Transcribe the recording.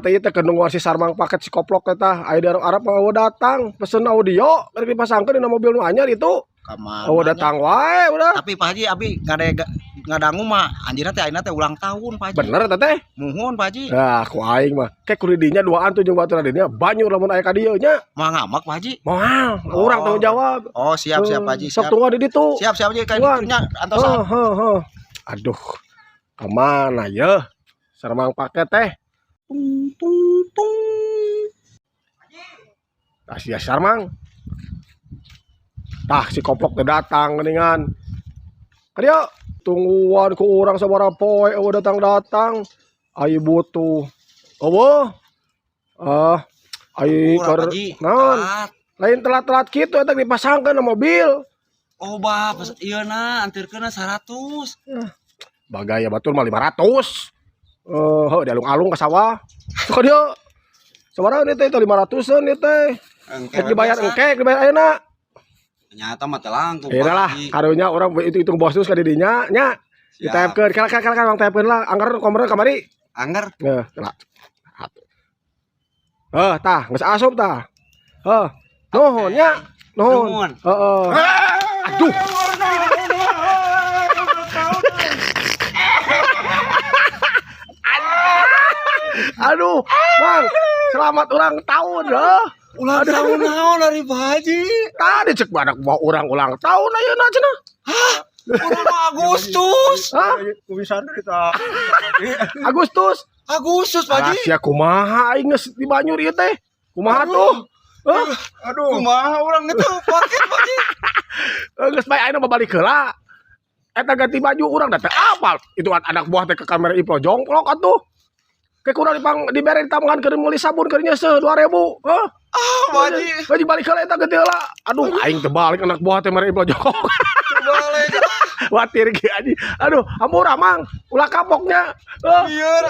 Teh teh kendung si sarmang paket si koplok teh tah aya di Arab mau datang pesen audio keur dipasangkeun dina mobil nu anyar itu. Oh datang wae udah. Tapi Pak Haji abi ngadangu mah anjeunna teh ayeuna teh ulang tahun Pak Haji. Bener teh. Muhun Pak Haji. Nah, ku aing mah kek kuridinya duaan tuh jeung baturan dinya banyu lamun aya ka dieu nya. Moal ngamak Pak Haji. Moal, urang tanggung jawab. Oh, siap Pak Haji. Sok tunggu di ditu. Siap Haji ka ditunya antosan. Aduh. Kemana ya? Sarmang paket teh. Tung tung tung. Kasih sarmang. Tah si koplok teh datang geuningan. Kadio tungguan ku urang sabaraha poe eueuh datang-datang. Ai butuh. Eueuh. Ai keur naon? Lain telat-telat kitu eta dipasangkeun na mobil. Oh, Bap, ieu na antirkeunna 100. Bagaya batur mah 500. Heuh dialung-alung ka sawah. Kadio. Sabaraha ieu teh 500-an ieu teh. Rek dibayar engke dibayar ayeuna. Nyata mah teh langkung. Lah, karunya orang hitung bos terus ka didinya nya. Ditayapkeun, kala Bang tayapkeun lah. Anggar komer kamari. Anggar. Nah, tah, geus asup tah. Nuhun nya. Nuhun. Heeh. Aduh. Aduh, Bang. Selamat ulang tahun, Ulang tahun naon dari Pak Haji? Tadi cek badak bawa orang ulang tahun ayeuna cenah. Hah? Urang Agustus. Hah? Kumisan kita. Agustus. Agustus Pak Haji. Rahasia kumaha aing geus di Banyur ieu teh? Kumaha tuh? Aduh. Kumaha urang itu paket Pak Haji. Geus bae ayeuna babalik heula. Eta ganti baju urang da teh apal. Itu anak buah teh ke kamera Ipro jongklok atuh. Kayak kurang dibere ditambahan keur meuli sabun keur nyeuseut 2000. Heh. Pak Haji. Haji balik heula eta ganti heula. Aduh aing teh balik anak buah teh mere Ipro jongklok. Balik. Watir ge anjing. Aduh, hampura mang. Ulah kapoknya. Bieur.